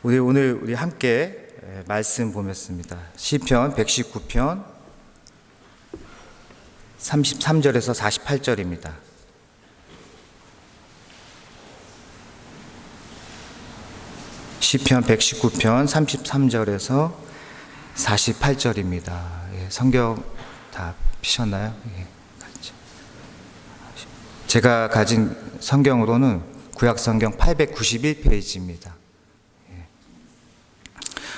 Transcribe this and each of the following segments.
오늘 우리 함께 말씀 보겠습니다. 시편 119편 33절에서 48절입니다. 시편 119편 33절에서 48절입니다. 성경 다 피셨나요? 제가 가진 성경으로는 구약성경 891페이지입니다.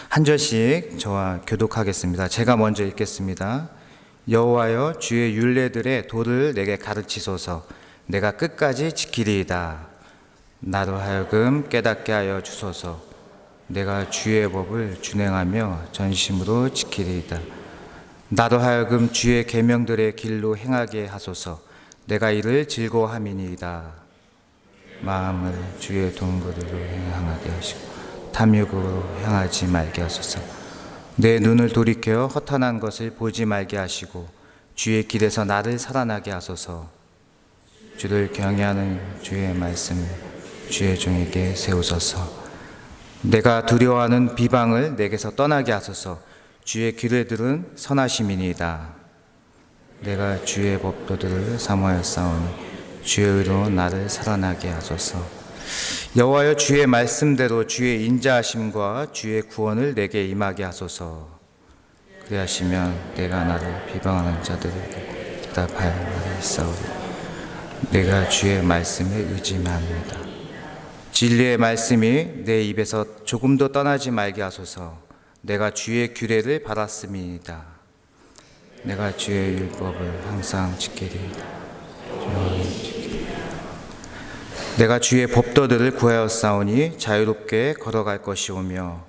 한 절씩 저와 교독하겠습니다. 제가 먼저 읽겠습니다. 여호와여, 주의 율례들의 도를 내게 가르치소서. 내가 끝까지 지키리이다. 나로 하여금 깨닫게 하여 주소서. 내가 주의 법을 준행하며 전심으로 지키리이다. 나로 하여금 주의 계명들의 길로 행하게 하소서. 내가 이를 즐거워함이니이다. 마음을 주의 동거리로 향하게 하시고 탐욕으로 향하지 말게 하소서. 내 눈을 돌이켜 허탄한 것을 보지 말게 하시고 주의 길에서 나를 살아나게 하소서. 주를 경외하는 주의 말씀을 주의 종에게 세우소서. 내가 두려워하는 비방을 내게서 떠나게 하소서. 주의 규례들은 선하심이니이다. 내가 주의 법도들을 사모하였사오니 주의 의로 나를 살아나게 하소서. 여호와여, 주의 말씀대로 주의 인자하심과 주의 구원을 내게 임하게 하소서. 그리하시면 내가 나를 비방하는 자들에게 답할 말이 있사오리. 내가 주의 말씀에 의지합니다. 진리의 말씀이 내 입에서 조금도 떠나지 말게 하소서. 내가 주의 규례를 받았음이니이다. 내가 주의 율법을 항상 지키리이다. 내가 주의 법도들을 구하였사오니 자유롭게 걸어갈 것이오며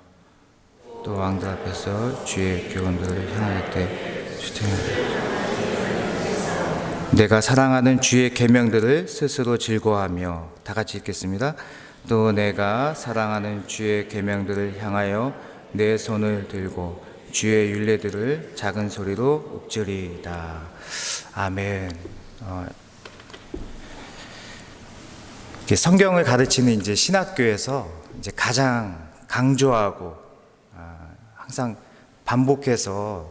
또 왕들 앞에서 주의 교훈들을 향할 때 내가 사랑하는 주의 계명들을 스스로 즐거워하며. 다 같이 읽겠습니다. 또 내가 사랑하는 주의 계명들을 향하여 내 손을 들고 주의 율례들을 작은 소리로 읊조리이다. 아멘. 성경을 가르치는 이제 신학교에서 이제 가장 강조하고 항상 반복해서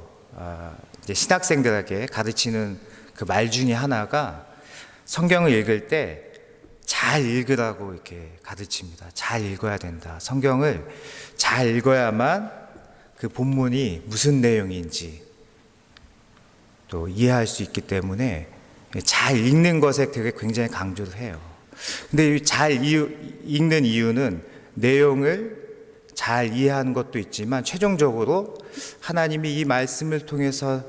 이제 신학생들에게 가르치는 그 말 중에 하나가 성경을 읽을 때 잘 읽으라고 이렇게 가르칩니다. 잘 읽어야 된다. 성경을 잘 읽어야만 그 본문이 무슨 내용인지 또 이해할 수 있기 때문에 잘 읽는 것에 되게 굉장히 강조를 해요. 근데 잘 읽는 이유는 내용을 잘 이해하는 것도 있지만 최종적으로 하나님이 이 말씀을 통해서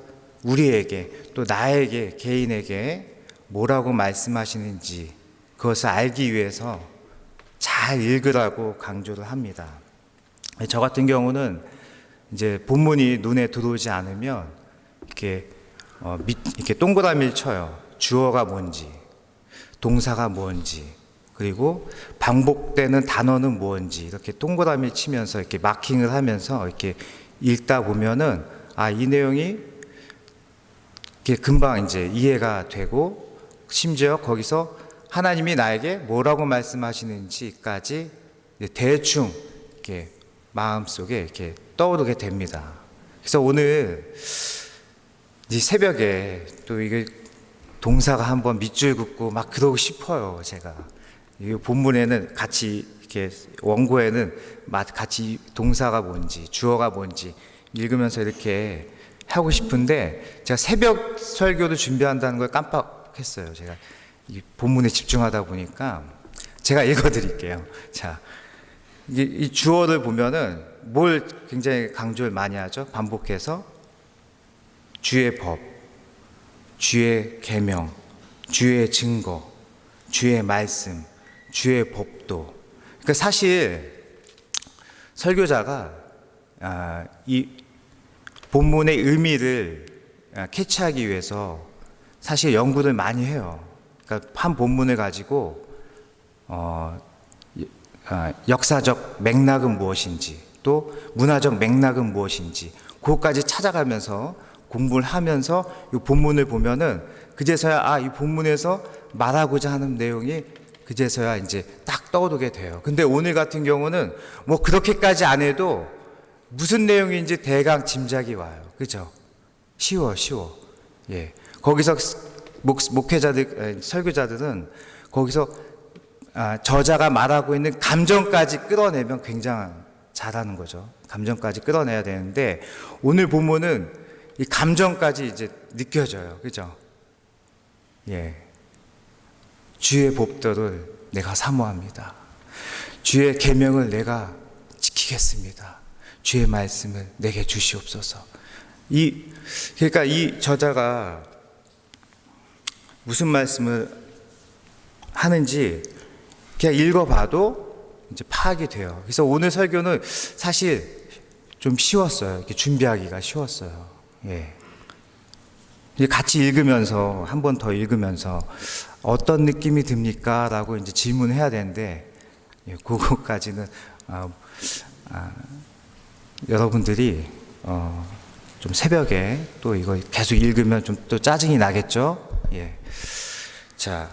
우리에게 또 나에게 개인에게 뭐라고 말씀하시는지 그것을 알기 위해서 잘 읽으라고 강조를 합니다. 저 같은 경우는 이제 본문이 눈에 들어오지 않으면 이렇게 동그라미를 쳐요. 주어가 뭔지, 동사가 뭔지, 그리고 반복되는 단어는 뭔지 이렇게 동그라미 치면서 이렇게 마킹을 하면서 이렇게 읽다 보면은 이 내용이 이렇게 금방 이제 이해가 되고 심지어 거기서 하나님이 나에게 뭐라고 말씀하시는지까지 대충 이렇게 마음속에 이렇게 떠오르게 됩니다. 그래서 오늘 이 새벽에 또 이게 동사가 한번 밑줄 긋고 막 그러고 싶어요. 제가 이 본문에는 같이 이렇게 원고에는 같이 동사가 뭔지 주어가 뭔지 읽으면서 이렇게 하고 싶은데 제가 새벽 설교를 준비한다는 걸 깜빡했어요. 제가 이 본문에 집중하다 보니까 제가 읽어드릴게요. 자, 이 주어를 보면은 뭘 굉장히 강조를 많이 하죠. 반복해서 주의 법, 주의 계명, 주의 증거, 주의 말씀, 주의 법도. 그러니까 사실 설교자가 이 본문의 의미를 캐치하기 위해서 사실 연구를 많이 해요. 그러니까 한 본문을 가지고 역사적 맥락은 무엇인지 또 문화적 맥락은 무엇인지 그것까지 찾아가면서 공부를 하면서 이 본문을 보면은 그제서야 이 본문에서 말하고자 하는 내용이 그제서야 이제 딱 떠오르게 돼요. 근데 오늘 같은 경우는 뭐 그렇게까지 안 해도 무슨 내용인지 대강 짐작이 와요. 그죠? 쉬워. 예. 거기서 목회자들, 설교자들은 거기서 저자가 말하고 있는 감정까지 끌어내면 굉장히 잘하는 거죠. 감정까지 끌어내야 되는데 오늘 보면은 이 감정까지 이제 느껴져요. 그죠? 예. 주의 법도를 내가 사모합니다. 주의 계명을 내가 지키겠습니다. 주의 말씀을 내게 주시옵소서. 그러니까 이 저자가 무슨 말씀을 하는지 그냥 읽어봐도 이제 파악이 돼요. 그래서 오늘 설교는 사실 좀 쉬웠어요. 이렇게 준비하기가 쉬웠어요. 예. 같이 읽으면서 한 번 더 읽으면서 어떤 느낌이 듭니까? 라고 이제 질문해야 되는데 그거까지는 여러분들이 좀 새벽에 또 이거 계속 읽으면 좀 또 짜증이 나겠죠? 예. 자,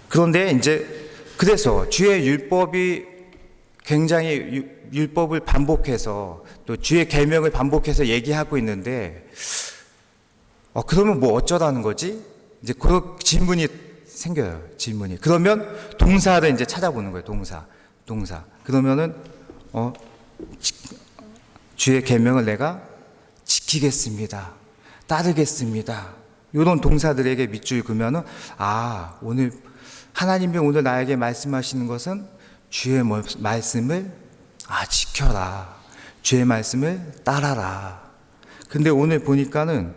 그런데 이제 그래서 주의 율법이 굉장히 율법을 반복해서 또 주의 계명을 반복해서 얘기하고 있는데 그러면 뭐 어쩌라는 거지? 이제 그 질문이 생겨요. 질문이. 그러면 동사를 이제 찾아보는 거예요. 동사. 그러면은 주의 계명을 내가 지키겠습니다. 따르겠습니다. 이런 동사들에게 밑줄 그면은 오늘 하나님이 오늘 나에게 말씀하시는 것은 주의 말씀을 지켜라. 주의 말씀을 따라라. 근데 오늘 보니까는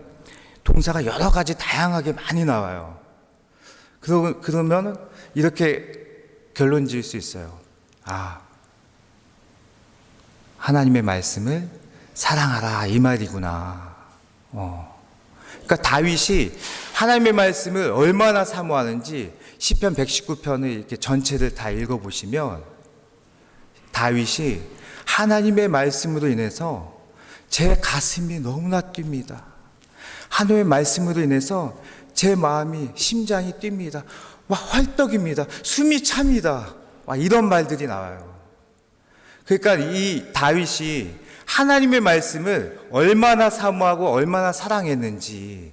동사가 여러 가지 다양하게 많이 나와요. 그러면 이렇게 결론 지을 수 있어요. 하나님의 말씀을 사랑하라 이 말이구나. 그러니까 다윗이 하나님의 말씀을 얼마나 사모하는지 시편 119편을 이렇게 전체를 다 읽어보시면 다윗이 하나님의 말씀으로 인해서 제 가슴이 너무나 뜁니다. 하나님의 말씀으로 인해서 제 마음이 심장이 뜁니다. 막 헐떡입니다. 숨이 찹니다. 막 이런 말들이 나와요. 그러니까 이 다윗이 하나님의 말씀을 얼마나 사모하고 얼마나 사랑했는지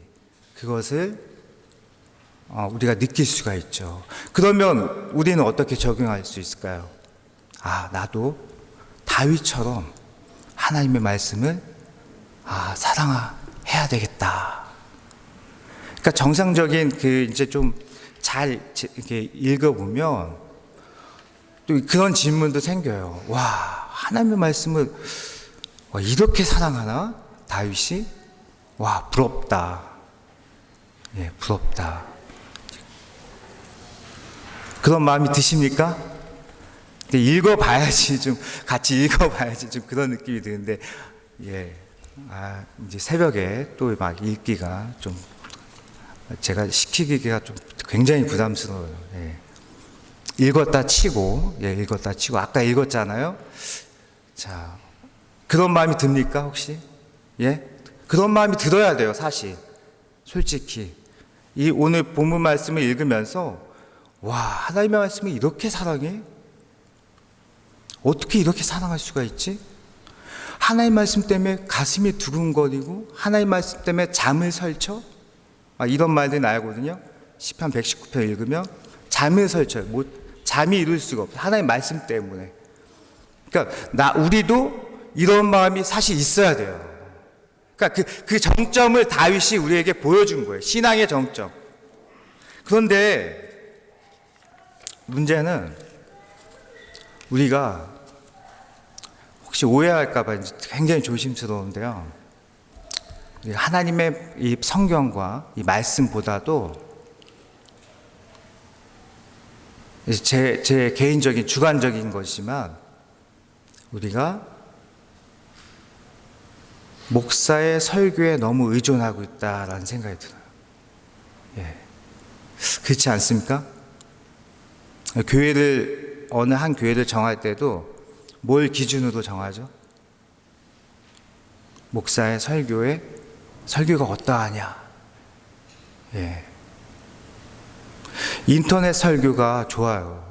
그것을 우리가 느낄 수가 있죠. 그러면 우리는 어떻게 적용할 수 있을까요? 나도 다윗처럼 하나님의 말씀을 사랑해야 되겠다. 그러니까 정상적인 이제 좀 잘 이렇게 읽어보면 또 그런 질문도 생겨요. 하나님의 말씀을 이렇게 사랑하나? 다윗이? 부럽다. 예, 부럽다. 그런 마음이 드십니까? 읽어봐야지 좀 같이 읽어봐야지 좀 그런 느낌이 드는데 이제 새벽에 또 막 읽기가 좀 제가 시키기가 좀 굉장히 부담스러워요. 읽었다 치고 아까 읽었잖아요. 자, 그런 마음이 듭니까 혹시? 그런 마음이 들어야 돼요. 사실 솔직히 이 오늘 본문 말씀을 읽으면서 하나님의 말씀을 이렇게 사랑해? 어떻게 이렇게 사랑할 수가 있지? 하나님 말씀 때문에 가슴이 두근거리고 하나님 말씀 때문에 잠을 설쳐? 이런 말들이 나오거든요. 시편 119편 읽으면 잠을 설쳐요. 잠이 이룰 수가 없어요. 하나님 말씀 때문에. 그러니까 우리도 이런 마음이 사실 있어야 돼요. 그러니까 그 정점을 다윗이 우리에게 보여준 거예요. 신앙의 정점. 그런데 문제는 우리가 혹시 오해할까봐 굉장히 조심스러운데요. 하나님의 이 성경과 이 말씀보다도 제 개인적인 주관적인 것이지만 우리가 목사의 설교에 너무 의존하고 있다라는 생각이 들어요. 그렇지 않습니까? 어느 한 교회를 정할 때도 뭘 기준으로 정하죠? 목사의 설교가 어떠하냐? 인터넷 설교가 좋아요.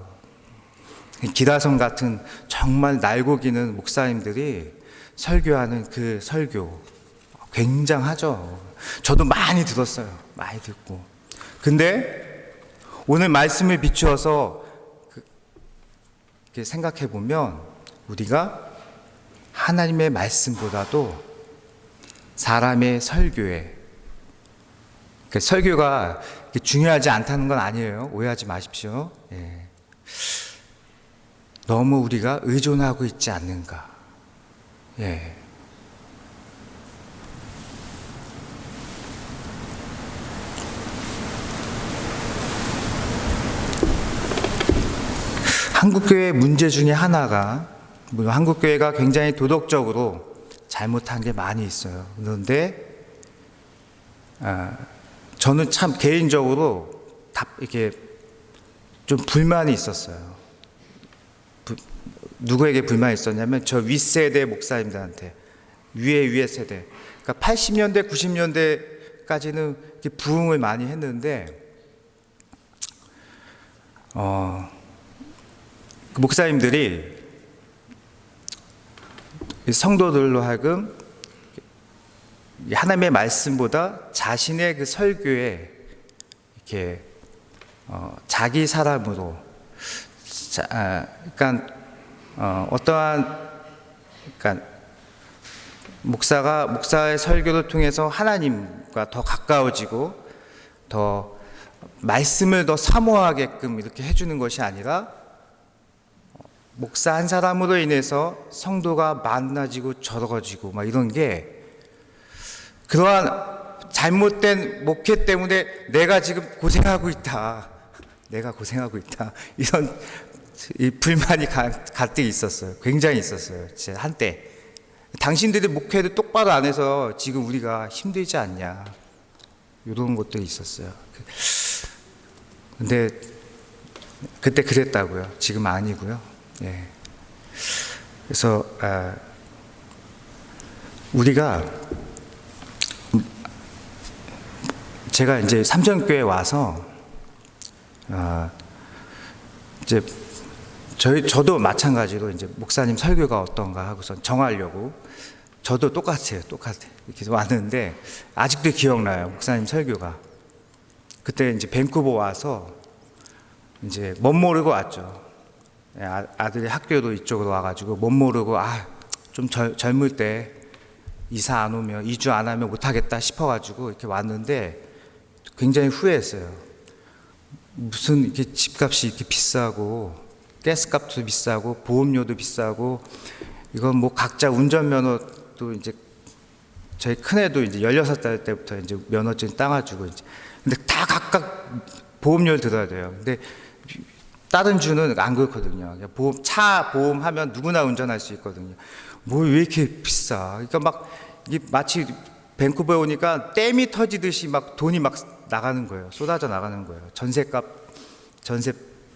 기라성 같은 정말 날고 기는 목사님들이 설교하는 그 설교 굉장하죠. 저도 많이 들었어요. 많이 듣고. 근데 오늘 말씀을 비추어서 생각해 보면 우리가 하나님의 말씀보다도 사람의 설교에, 설교가 중요하지 않다는 건 아니에요. 오해하지 마십시오. 예. 너무 우리가 의존하고 있지 않는가. 예. 한국교회의 문제 중에 하나가, 물론 한국교회가 굉장히 도덕적으로 잘못한 게 많이 있어요. 그런데 저는 참 개인적으로 이렇게 좀 불만이 있었어요. 누구에게 불만이 있었냐면 저 윗세대 목사님들한테, 위에 세대. 그러니까 80년대, 90년대까지는 부흥을 많이 했는데 그 목사님들이 성도들로 하여금 하나님의 말씀보다 자신의 그 설교에 이렇게 자기 사람으로, 그러니까 그러니까 목사의 설교를 통해서 하나님과 더 가까워지고 더 말씀을 더 사모하게끔 이렇게 해주는 것이 아니라 목사 한 사람으로 인해서 성도가 많아지고 적어지고 막 이런 게, 그러한 잘못된 목회 때문에 내가 지금 고생하고 있다. 이런 이 불만이 가득 있었어요. 굉장히 있었어요. 진짜 한때. 당신들이 목회를 똑바로 안 해서 지금 우리가 힘들지 않냐. 이런 것들이 있었어요. 근데 그때 그랬다고요. 지금 아니고요. 예. 그래서 우리가, 제가 이제 삼천교회 와서 이제 저도 마찬가지로 이제 목사님 설교가 어떤가 하고서 정하려고, 저도 똑같아 이렇게 왔는데 아직도 기억나요. 목사님 설교가. 그때 이제 밴쿠버 와서 이제 멋 모르고 왔죠. 아들이 학교도 이쪽으로 와가지고 멋 모르고 좀 젊을 때 이사 안 오면, 2주 안 하면 못하겠다 싶어가지고 이렇게 왔는데 굉장히 후회했어요. 무슨 이렇게 집값이 이렇게 비싸고 가스값도 비싸고 보험료도 비싸고, 이건 뭐 각자 운전면허도 이제 저희 큰애도 이제 16살 때부터 이제 면허증 따가지고 이제, 근데 다 각각 보험료를 들어야 돼요. 근데 다른 주는 안 그렇거든요. 차 보험 하면 누구나 운전할 수 있거든요. 뭐 왜 이렇게 비싸? 그러니까 막 이게 마치 밴쿠버에 오니까 댐이 터지듯이 막 돈이 막 나가는 거예요. 쏟아져 나가는 거예요. 전세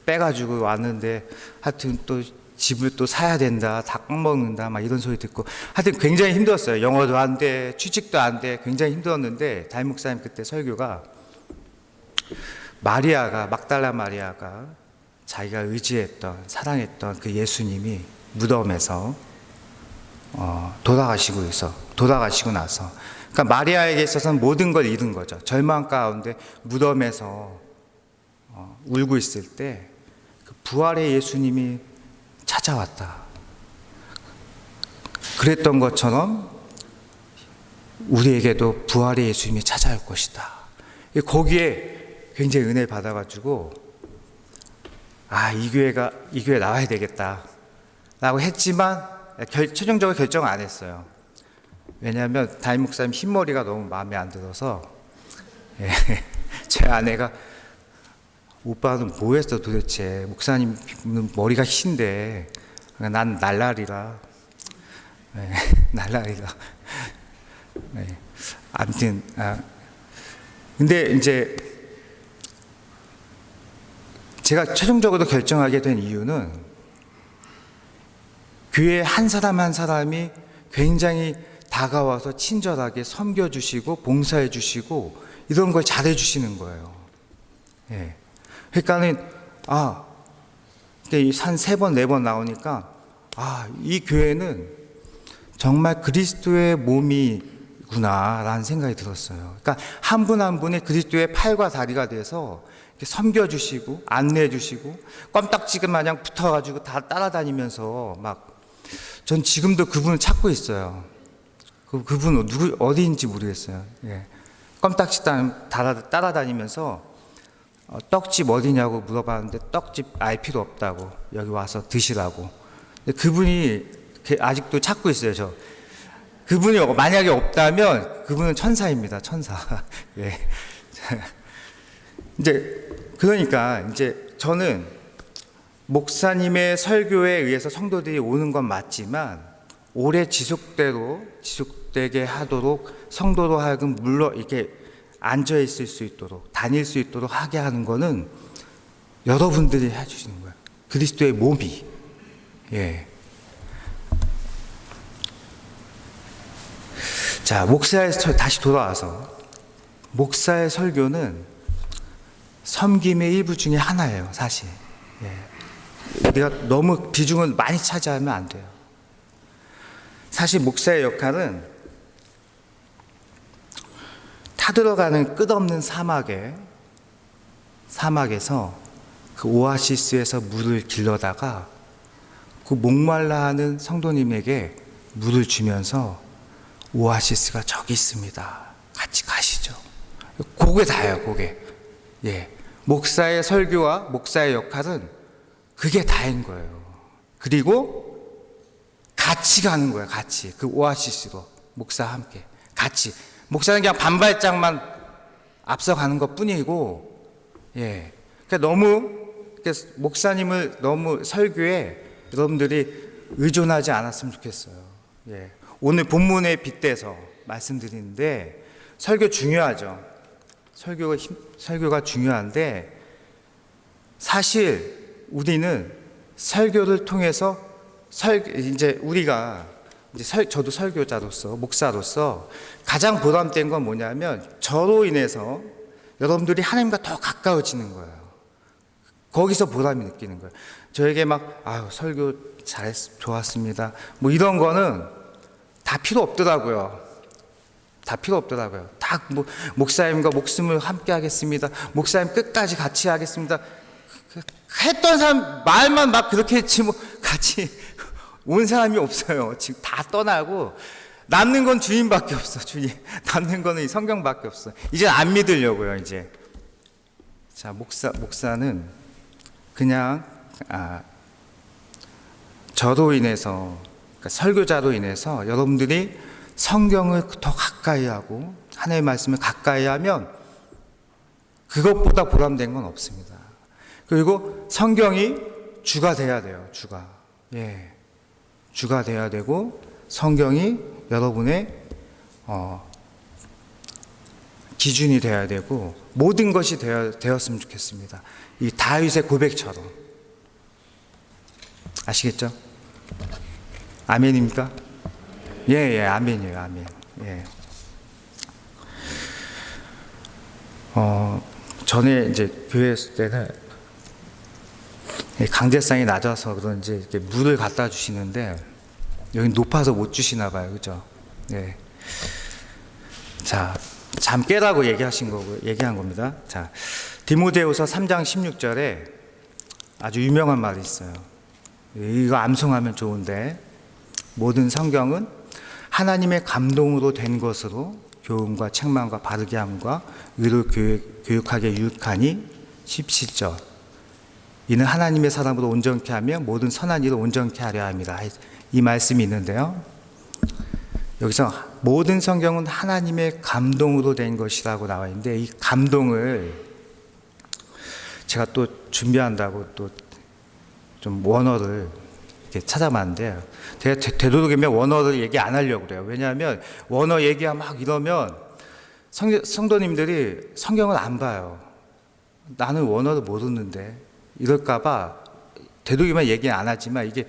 빼가지고 왔는데 하여튼 또 집을 또 사야 된다, 다 깎먹는다, 막 이런 소리 듣고 하여튼 굉장히 힘들었어요. 영어도 안 돼, 취직도 안 돼, 굉장히 힘들었는데 담임 목사님 그때 설교가, 막달라 마리아가 자기가 의지했던, 사랑했던 그 예수님이 무덤에서 돌아가시고 나서, 그러니까 마리아에게 있어서는 모든 걸 잃은 거죠. 절망 가운데 무덤에서 울고 있을 때 그 부활의 예수님이 찾아왔다. 그랬던 것처럼 우리에게도 부활의 예수님이 찾아올 것이다. 거기에 굉장히 은혜 받아가지고 이 교회 나와야 되겠다 라고 했지만 최종적으로 결정 안 했어요. 왜냐하면 담임 목사님 흰머리가 너무 마음에 안 들어서 제 아내가, 오빠는 뭐 했어 도대체, 목사님은 머리가 흰데 난 날라리라. 아무튼 근데 이제 제가 최종적으로 결정하게 된 이유는 교회 한 사람 한 사람이 굉장히 다가와서 친절하게 섬겨주시고 봉사해주시고 이런 걸 잘해주시는 거예요. 그러니까는 한 3번, 4번 나오니까 이 교회는 정말 그리스도의 몸이구나라는 생각이 들었어요. 그러니까 한 분 한 분이 그리스도의 팔과 다리가 돼서 섬겨주시고 안내해주시고 껌딱지근 마냥 붙어가지고 다 따라다니면서 전 지금도 그분을 찾고 있어요. 그분은 어디인지 모르겠어요. 예. 껌딱지 따라다니면서 떡집 어디냐고 물어봤는데 떡집 알 필요 없다고, 여기 와서 드시라고. 그분이 아직도 찾고 있어요. 저 그분이 만약에 없다면 그분은 천사입니다. 천사. 예. 그러니까 저는 목사님의 설교에 의해서 성도들이 오는 건 맞지만 오래 지속되게 하도록 성도로 하여금 이렇게 앉아 있을 수 있도록 다닐 수 있도록 하게 하는 거는 여러분들이 해주시는 거예요. 그리스도의 몸이. 예. 자, 다시 돌아와서 목사의 설교는 섬김의 일부 중에 하나예요, 사실. 예. 우리가 너무 비중을 많이 차지하면 안 돼요. 사실 목사의 역할은 타들어가는 끝없는 사막에서 그 오아시스에서 물을 길러다가 그 목말라하는 성도님에게 물을 주면서 오아시스가 저기 있습니다. 같이 가시죠. 그게 다예요, 그게. 예. 목사의 설교와 목사의 역할은 그게 다인 거예요. 그리고 같이 가는 거예요, 같이. 그 오아시스로. 목사와 함께. 같이. 목사는 그냥 반발짝만 앞서가는 것 뿐이고, 예. 목사님을 너무 설교에 여러분들이 의존하지 않았으면 좋겠어요. 예. 오늘 본문에 빗대서 말씀드리는데, 설교 중요하죠. 설교가 중요한데, 사실 우리는 설교를 통해서 저도 설교자로서 목사로서 가장 보람된 건 뭐냐면 저로 인해서 여러분들이 하나님과 더 가까워지는 거예요. 거기서 보람이 느끼는 거예요. 저에게 설교 좋았습니다. 이런 거는 다 필요 없더라고요. 목사님과 목숨을 함께 하겠습니다. 목사님 끝까지 같이 하겠습니다. 했던 사람 말만 그렇게 했지 같이 온 사람이 없어요. 지금 다 떠나고 남는 건 주님밖에 없어. 주님. 남는 거는 이 성경밖에 없어. 이제 안 믿으려고요, 이제. 자, 목사는 그냥 저로 인해서, 그러니까 설교자로 인해서 여러분들이 성경을 더 가까이 하고 하나님의 말씀을 가까이 하면 그것보다 보람된 건 없습니다. 그리고 성경이 주가 돼야 돼요. 예. 주가 돼야 되고 성경이 여러분의 기준이 돼야 되고 모든 것이 되었으면 좋겠습니다. 이 다윗의 고백처럼. 아시겠죠? 아멘입니까? 예, 아멘이에요, 아멘. 예. 전에 교회 있을 때는 강제성이 낮아서 그런지 이렇게 물을 갖다 주시는데 여기 높아서 못 주시나 봐요, 그죠? 예. 자, 잠 깨라고 얘기한 겁니다. 자, 디모데후서 3장 16절에 아주 유명한 말이 있어요. 이거 암송하면 좋은데, 모든 성경은 하나님의 감동으로 된 것으로 교훈과 책망과 바르게 함과 의로 교육하게 유익하니 17절. 이는 하나님의 사람으로 온전케 하며 모든 선한 일을 온전케 하려 함이라. 이 말씀이 있는데요. 여기서 모든 성경은 하나님의 감동으로 된 것이라고 나와 있는데, 이 감동을 제가 또 준비한다고 또 좀 원어를 이렇게 찾아봤는데, 제가 되도록이면 원어를 얘기 안 하려고 그래요. 왜냐하면 원어 얘기하면 이러면 성도님들이 성경을 안 봐요. 나는 원어를 모르는데 이럴까봐 되도록이면 얘기 안 하지만 이게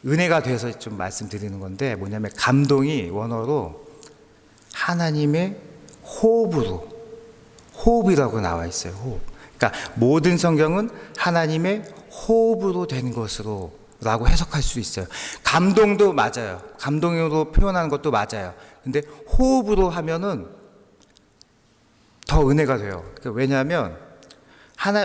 은혜가 돼서 좀 말씀드리는 건데, 뭐냐면 감동이 원어로 하나님의 호흡이라고 나와 있어요. 호흡. 그러니까 모든 성경은 하나님의 호흡으로 된 것으로 라고 해석할 수 있어요. 감동도 맞아요. 감동으로 표현하는 것도 맞아요. 근데 호흡으로 하면은 더 은혜가 돼요. 그러니까 왜냐하면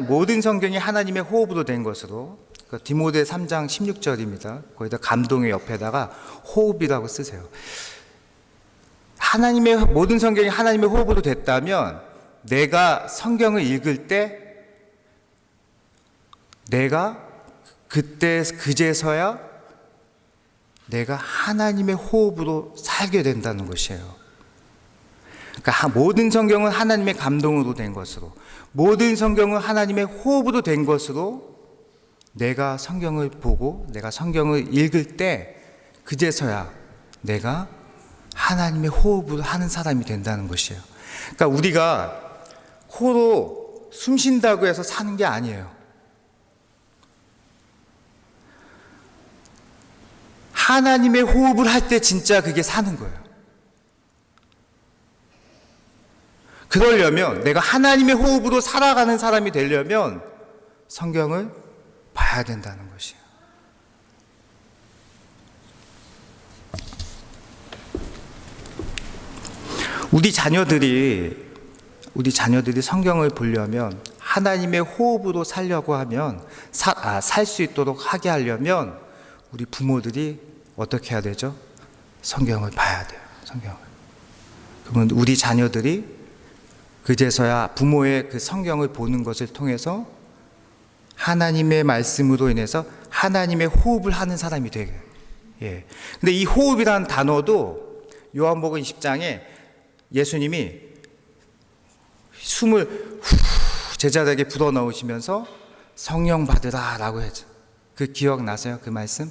모든 성경이 하나님의 호흡으로 된 것으로, 그러니까 디모데 3장 16절입니다. 거기다 감동의 옆에다가 호흡이라고 쓰세요. 모든 성경이 하나님의 호흡으로 됐다면 내가 성경을 읽을 때 내가 그제서야 내가 하나님의 호흡으로 살게 된다는 것이에요. 그러니까 모든 성경은 하나님의 감동으로 된 것으로, 모든 성경은 하나님의 호흡으로 된 것으로 내가 성경을 보고 내가 성경을 읽을 때 그제서야 내가 하나님의 호흡으로 하는 사람이 된다는 것이에요. 그러니까 우리가 코로 숨 쉰다고 해서 사는 게 아니에요. 하나님의 호흡을 할 때 진짜 그게 사는 거예요. 그러려면, 내가 하나님의 호흡으로 살아가는 사람이 되려면 성경을 봐야 된다는 것이에요. 우리 자녀들이 성경을 보려면, 하나님의 호흡으로 살려고 하면, 살 수 있도록 하게 하려면 우리 부모들이 어떻게 해야 되죠? 성경을 봐야 돼요. 성경을. 그러면 우리 자녀들이 그제서야 부모의 그 성경을 보는 것을 통해서 하나님의 말씀으로 인해서 하나님의 호흡을 하는 사람이 되게. 예. 근데 이 호흡이라는 단어도 요한복음 20장에 예수님이 숨을 제자들에게 불어넣으시면서 성령 받으라 라고 했죠. 그 기억나세요? 그 말씀?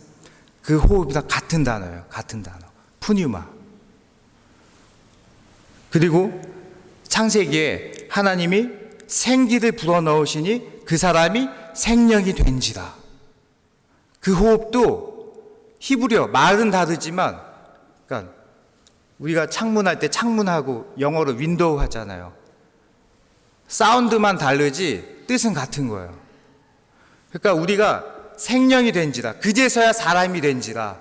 그 호흡이랑 같은 단어예요. 같은 단어. 푸뉴마. 그리고 창세기에 하나님이 생기를 불어넣으시니 그 사람이 생명이 된지라. 그 호흡도 히브리어, 말은 다르지만, 그러니까 우리가 창문할 때 창문하고 영어로 윈도우 하잖아요. 사운드만 다르지 뜻은 같은 거예요. 그러니까 우리가 생명이 된지라, 그제서야 사람이 된지라.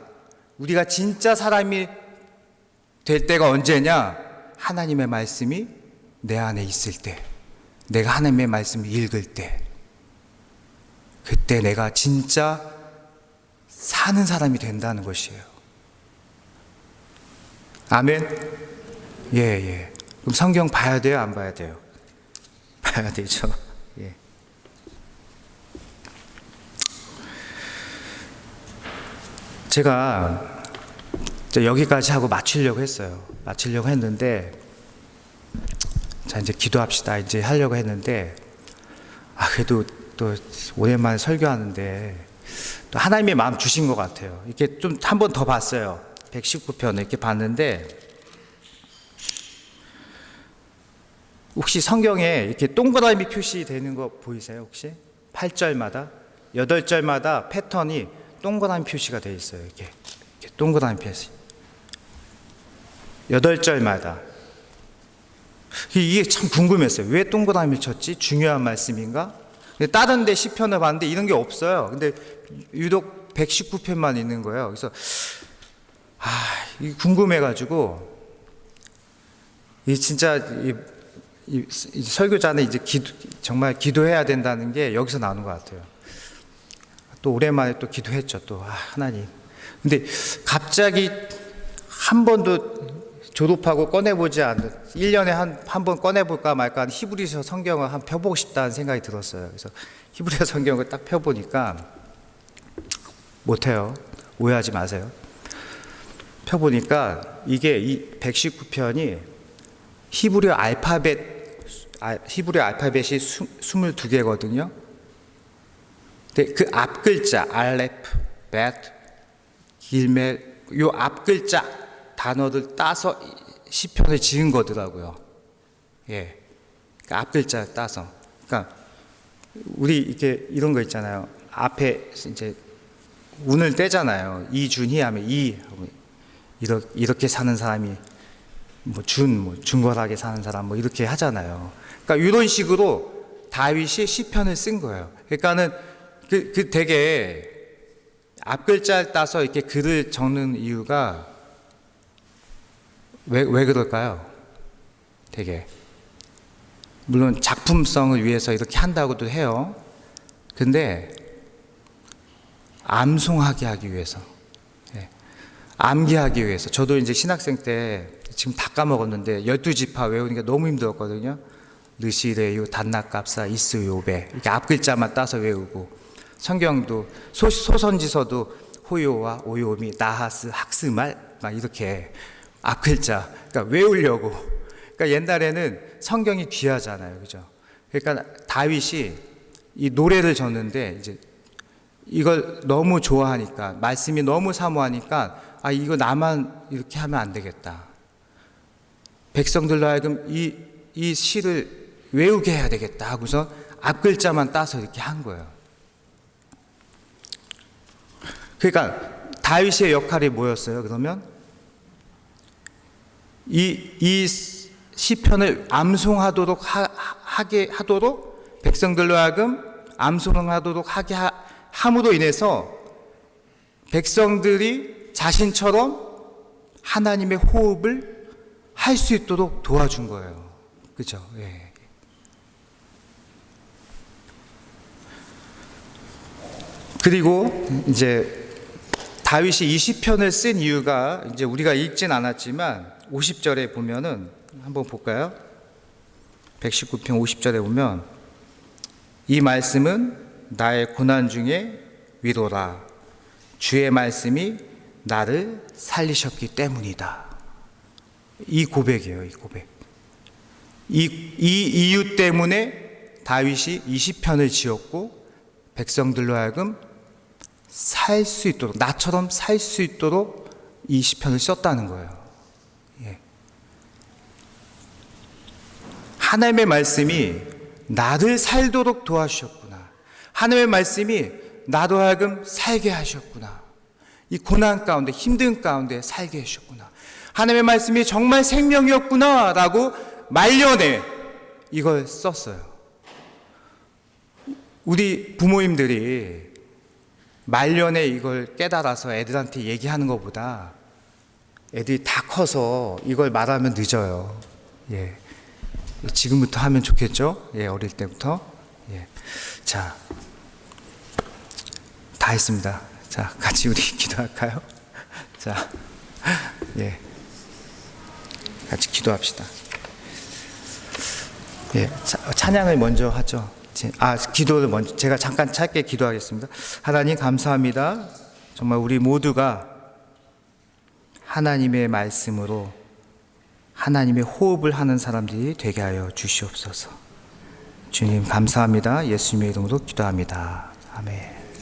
우리가 진짜 사람이 될 때가 언제냐? 하나님의 말씀이 내 안에 있을 때, 내가 하나님의 말씀을 읽을 때, 그때 내가 진짜 사는 사람이 된다는 것이에요. 아멘? 예. 그럼 성경 봐야 돼요? 안 봐야 돼요? 봐야 되죠. 예. 제가 여기까지 하고 마치려고 했어요. 마치려고 했는데, 자, 이제 기도합시다. 이제 하려고 했는데, 그래도 또 오랜만에 설교하는데, 또 하나님의 마음 주신 것 같아요. 이렇게 좀 한 번 더 봤어요. 119편 이렇게 봤는데, 혹시 성경에 이렇게 동그라미 표시되는 거 보이세요? 혹시? 8절마다, 8절마다 패턴이 동그라미 표시가 되어 있어요. 이렇게 동그라미 표시. 8절마다. 이게 참 궁금했어요. 왜 동그라미를 쳤지? 중요한 말씀인가? 다른 데 시편을 봤는데 이런 게 없어요. 근데 유독 119편만 있는 거예요. 그래서 이게 궁금해가지고, 이 진짜 이 설교자는 이제 정말 기도해야 된다는 게 여기서 나오는 것 같아요. 또 오랜만에 또 기도했죠. 또 하나님. 근데 갑자기 한 번도 졸업하고 꺼내보지 않는, 1년에 한 번 꺼내볼까 말까 하는 히브리서 성경을 한번 펴보고 싶다는 생각이 들었어요. 그래서 히브리서 성경을 딱 펴보니까 못해요. 오해하지 마세요. 펴보니까 이게 이 119편이 히브리어 알파벳이 22개거든요. 근데 그 앞 글자 알레프, 벳, 길멜, 요 앞 글자 단어를 따서 시편을 지은 거더라고요. 예, 그 앞 글자 따서. 그러니까 우리 이렇게 이런 거 있잖아요. 앞에 이제 운을 떼잖아요. 이준희 하면 이렇게 사는 사람이 중걸하게 사는 사람 이렇게 하잖아요. 그러니까 이런 식으로 다윗이 시편을 쓴 거예요. 그러니까는 되게 앞글자를 따서 이렇게 글을 적는 이유가 왜 그럴까요? 되게 물론 작품성을 위해서 이렇게 한다고도 해요. 근데 암송하게 하기 위해서, 암기하기 위해서. 저도 이제 신학생 때 지금 다 까먹었는데 12지파 외우니까 너무 힘들었거든요. 느시레유, 단나갑사, 이스, 요베 이렇게 앞글자만 따서 외우고, 성경도 소선지서도 호요와 오요미, 나하스, 학스말 막 이렇게 앞글자, 그러니까 외우려고. 그러니까 옛날에는 성경이 귀하잖아요, 그죠? 그러니까 다윗이 이 노래를 졌는데 이제 이걸 너무 좋아하니까, 말씀이 너무 사모하니까, 이거 나만 이렇게 하면 안 되겠다. 백성들로 하여금 이 시를 외우게 해야 되겠다 하고서 앞글자만 따서 이렇게 한 거예요. 그러니까 다윗의 역할이 뭐였어요? 그러면 이 시편을 암송하도록 하도록 백성들로 하여금 암송하도록 하게 함으로 인해서 백성들이 자신처럼 하나님의 호흡을 할 수 있도록 도와준 거예요. 그렇죠? 예. 그리고 이제 다윗이 이 시편을 쓴 이유가 이제 우리가 읽진 않았지만 50절에 보면은 한번 볼까요? 119편 50절에 보면 이 말씀은 나의 고난 중에 위로라. 주의 말씀이 나를 살리셨기 때문이다. 이 고백이에요. 이 고백. 이 이유 때문에 다윗이 이 시편을 지었고 백성들로 하여금 살 수 있도록, 나처럼 살 수 있도록 이 시편을 썼다는 거예요. 예. 하나님의 말씀이 나를 살도록 도와주셨구나. 하나님의 말씀이 나도 하여금 살게 하셨구나. 이 고난 가운데, 힘든 가운데 살게 하셨구나. 하나님의 말씀이 정말 생명이었구나 라고 말년에 이걸 썼어요. 우리 부모님들이 말년에 이걸 깨달아서 애들한테 얘기하는 것보다 애들이 다 커서 이걸 말하면 늦어요. 예. 지금부터 하면 좋겠죠? 예, 어릴 때부터. 예. 자, 다 했습니다. 자, 같이 우리 기도할까요? 자, 예. 같이 기도합시다. 예, 찬양을 먼저 하죠. 기도를 먼저, 제가 잠깐 짧게 기도하겠습니다. 하나님 감사합니다. 정말 우리 모두가 하나님의 말씀으로 하나님의 호흡을 하는 사람들이 되게 하여 주시옵소서. 주님 감사합니다. 예수님의 이름으로 기도합니다. 아멘.